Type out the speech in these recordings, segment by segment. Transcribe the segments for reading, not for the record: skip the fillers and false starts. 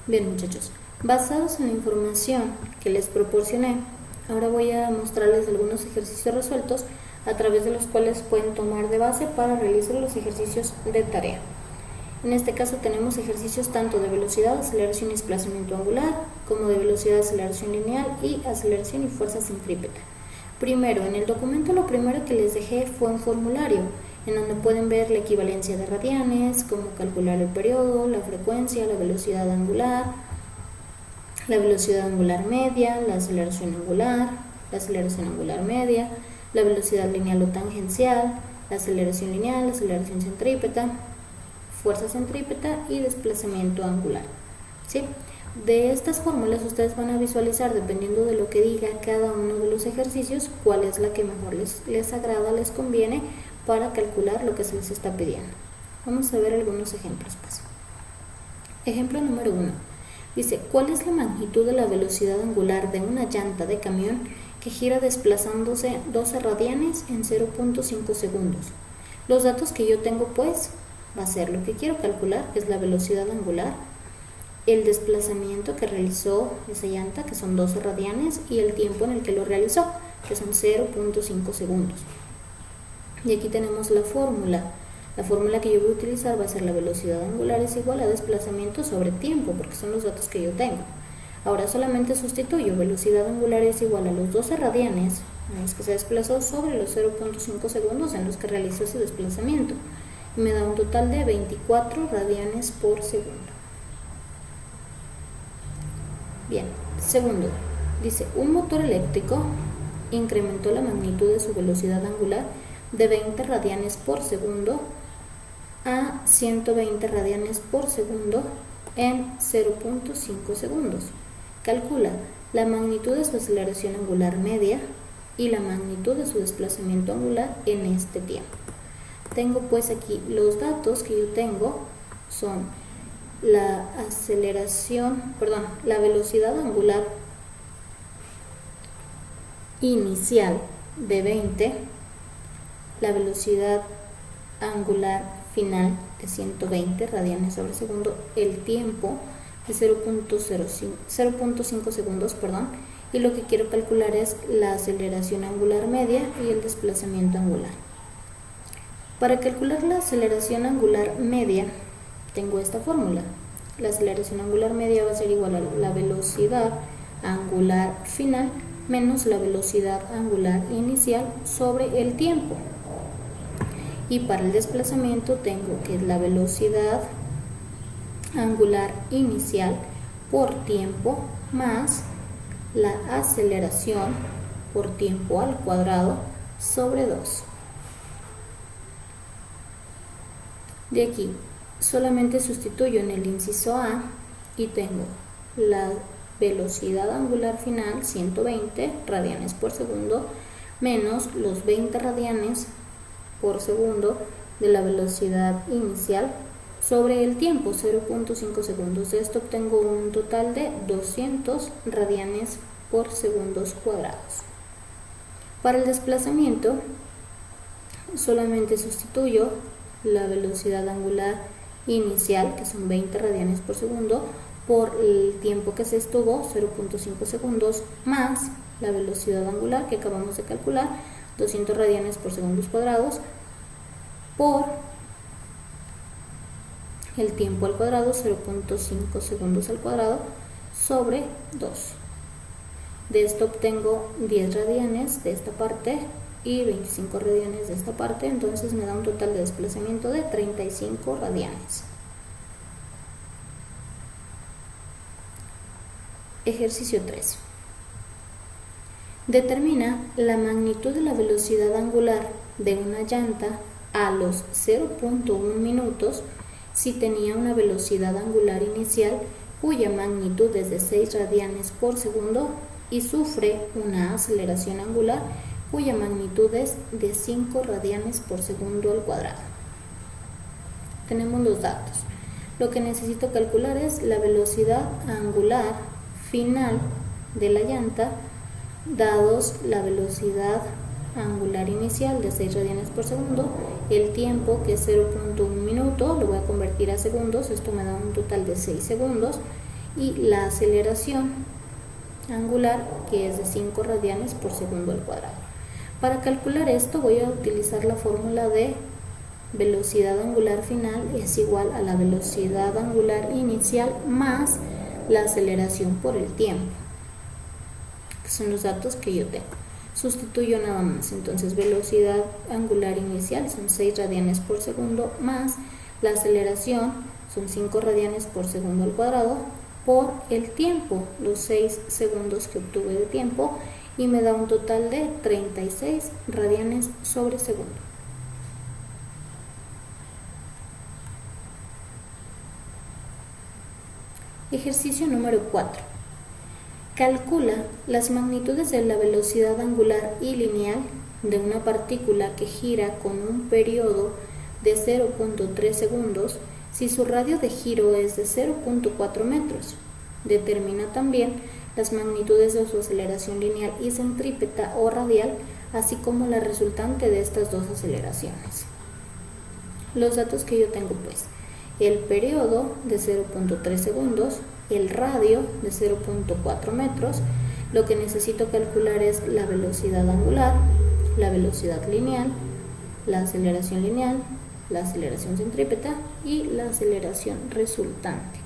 Bien, muchachos, basados en la información que les proporcioné, ahora voy a mostrarles algunos ejercicios resueltos a través de los cuales pueden tomar de base para realizar los ejercicios de tarea. En este caso tenemos ejercicios tanto de velocidad, aceleración y desplazamiento angular, como de velocidad, aceleración lineal y aceleración y fuerza centrípeta. Primero, en el documento lo primero que les dejé fue un formulario, en donde pueden ver la equivalencia de radianes, cómo calcular el periodo, la frecuencia, la velocidad angular media, la aceleración angular media, la velocidad lineal o tangencial, la aceleración lineal, la aceleración centrípeta, fuerza centrípeta y desplazamiento angular. ¿Sí? De estas fórmulas ustedes van a visualizar, dependiendo de lo que diga cada uno de los ejercicios, cuál es la que mejor les agrada, les conviene para calcular lo que se les está pidiendo. Vamos a ver algunos ejemplos, pues. Ejemplo número 1. Dice, ¿cuál es la magnitud de la velocidad angular de una llanta de camión que gira desplazándose 12 radianes en 0.5 segundos? Los datos que yo tengo, pues, va a ser lo que quiero calcular, que es la velocidad angular, el desplazamiento que realizó esa llanta, que son 12 radianes, y el tiempo en el que lo realizó, que son 0.5 segundos. Y aquí tenemos la fórmula. La fórmula que yo voy a utilizar va a ser la velocidad angular es igual a desplazamiento sobre tiempo, porque son los datos que yo tengo. Ahora solamente sustituyo velocidad angular es igual a los 12 radianes en los que se desplazó sobre los 0.5 segundos en los que realizó ese desplazamiento. Y me da un total de 24 radianes por segundo. Bien, segundo, dice, un motor eléctrico incrementó la magnitud de su velocidad angular de 20 radianes por segundo a 120 radianes por segundo en 0.5 segundos. Calcula la magnitud de su aceleración angular media y la magnitud de su desplazamiento angular en este tiempo. Tengo pues aquí los datos que yo tengo son la velocidad angular inicial de 20, la velocidad angular final de 120 radianes sobre segundo, el tiempo de 0.5 segundos, y lo que quiero calcular es la aceleración angular media y el desplazamiento angular. Para calcular la aceleración angular media, tengo esta fórmula. La aceleración angular media va a ser igual a la velocidad angular final menos la velocidad angular inicial sobre el tiempo. Y para el desplazamiento tengo que la velocidad angular inicial por tiempo más la aceleración por tiempo al cuadrado sobre 2. De aquí solamente sustituyo en el inciso A y tengo la velocidad angular final 120 radianes por segundo menos los 20 radianes por segundo de la velocidad inicial sobre el tiempo 0.5 segundos. De esto obtengo un total de 200 radianes por segundos cuadrados. Para el desplazamiento solamente sustituyo la velocidad angular inicial, que son 20 radianes por segundo, por el tiempo que se estuvo, 0.5 segundos, más la velocidad angular que acabamos de calcular, 200 radianes por segundos cuadrados, por el tiempo al cuadrado, 0.5 segundos al cuadrado, sobre 2. De esto obtengo 10 radianes de esta parte y 25 radianes de esta parte, entonces me da un total de desplazamiento de 35 radianes. Ejercicio 3. Determina la magnitud de la velocidad angular de una llanta a los 0.1 minutos si tenía una velocidad angular inicial cuya magnitud es de 6 radianes por segundo y sufre una aceleración angular cuya magnitud es de 5 radianes por segundo al cuadrado. Tenemos los datos. Lo que necesito calcular es la velocidad angular final de la llanta, dados la velocidad angular inicial de 6 radianes por segundo, el tiempo que es 0.1 minuto, lo voy a convertir a segundos, esto me da un total de 6 segundos, y la aceleración angular, que es de 5 radianes por segundo al cuadrado. Para calcular esto voy a utilizar la fórmula de velocidad angular final es igual a la velocidad angular inicial más la aceleración por el tiempo, que son los datos que yo tengo. Sustituyo nada más, entonces velocidad angular inicial son 6 radianes por segundo más la aceleración son 5 radianes por segundo al cuadrado por el tiempo, los 6 segundos que obtuve de tiempo, y me da un total de 36 radianes sobre segundo. Ejercicio número 4. Calcula las magnitudes de la velocidad angular y lineal de una partícula que gira con un periodo de 0.3 segundos si su radio de giro es de 0.4 metros. Determina también las magnitudes de su aceleración lineal y centrípeta o radial, así como la resultante de estas dos aceleraciones. Los datos que yo tengo, pues, el periodo de 0.3 segundos, el radio de 0.4 metros, lo que necesito calcular es la velocidad angular, la velocidad lineal, la aceleración lineal, la aceleración centrípeta y la aceleración resultante.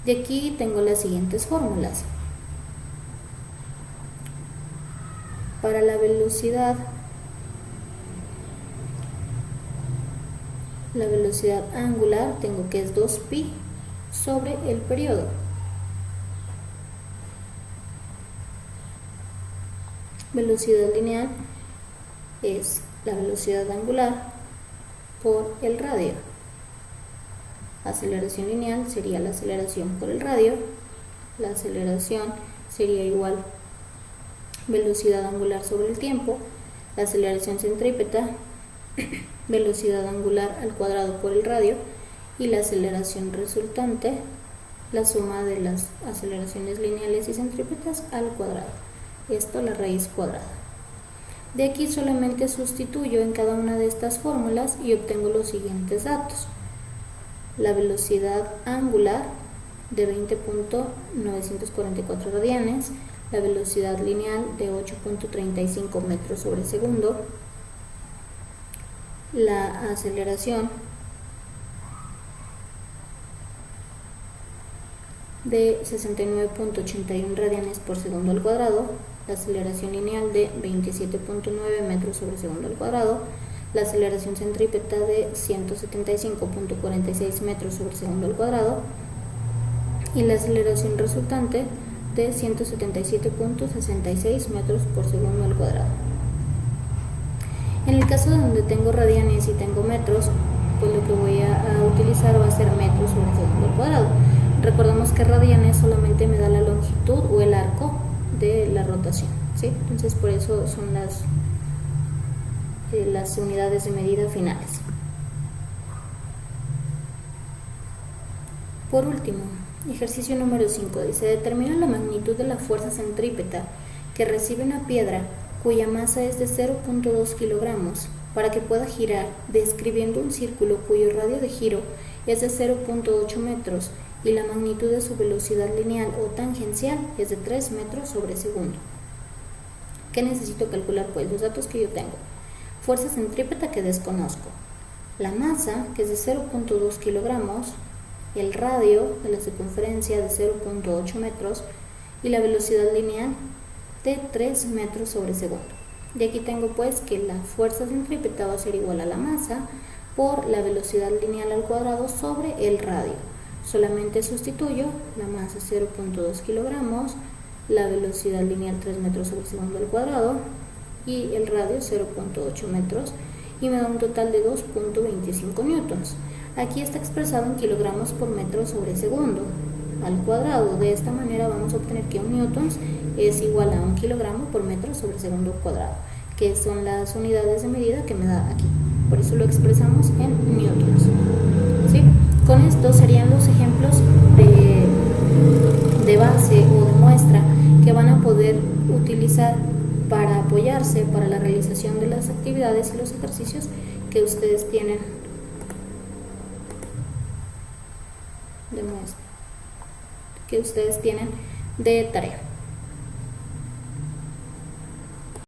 De aquí tengo las siguientes fórmulas. Para la velocidad angular tengo que es 2pi sobre el periodo. Velocidad lineal es la velocidad angular por el radio. Aceleración lineal sería la aceleración por el radio. La aceleración sería igual velocidad angular sobre el tiempo. La aceleración centrípeta, velocidad angular al cuadrado por el radio, y la aceleración resultante, la suma de las aceleraciones lineales y centrípetas al cuadrado. Esto la raíz cuadrada. De aquí solamente sustituyo en cada una de estas fórmulas y obtengo los siguientes datos. La velocidad angular de 20.944 radianes, la velocidad lineal de 8.35 metros sobre segundo, la aceleración de 69.81 radianes por segundo al cuadrado, la aceleración lineal de 27.9 metros sobre segundo al cuadrado, la aceleración centrípeta de 175.46 metros sobre segundo al cuadrado y la aceleración resultante de 177.66 metros por segundo al cuadrado. En el caso donde tengo radianes y tengo metros, pues lo que voy a utilizar va a ser metros sobre segundo al cuadrado. Recordemos que radianes solamente me da la longitud o el arco de la rotación, ¿sí? Entonces por eso son las unidades de medida finales. Por último, ejercicio número 5 dice: determina la magnitud de la fuerza centrípeta que recibe una piedra cuya masa es de 0.2 kilogramos para que pueda girar, describiendo un círculo cuyo radio de giro es de 0.8 metros y la magnitud de su velocidad lineal o tangencial es de 3 metros sobre segundo. ¿Qué necesito calcular? Pues los datos que yo tengo. Fuerza centrípeta que desconozco, la masa que es de 0.2 kilogramos, el radio de la circunferencia de 0.8 metros y la velocidad lineal de 3 metros sobre segundo. De aquí tengo pues que la fuerza centrípeta va a ser igual a la masa por la velocidad lineal al cuadrado sobre el radio. Solamente sustituyo la masa 0.2 kilogramos, la velocidad lineal 3 metros sobre segundo al cuadrado y el radio 0.8 metros y me da un total de 2.25 newtons. Aquí está expresado en kilogramos por metro sobre segundo al cuadrado. De esta manera vamos a obtener que un newtons es igual a 1 kilogramo por metro sobre segundo cuadrado, que son las unidades de medida que me da aquí. Por eso lo expresamos en newtons, ¿sí? Con esto serían los ejemplos de base o de muestra que van a poder utilizar para apoyarse para la realización de las actividades y los ejercicios que ustedes tienen de muestra. que ustedes tienen de tarea.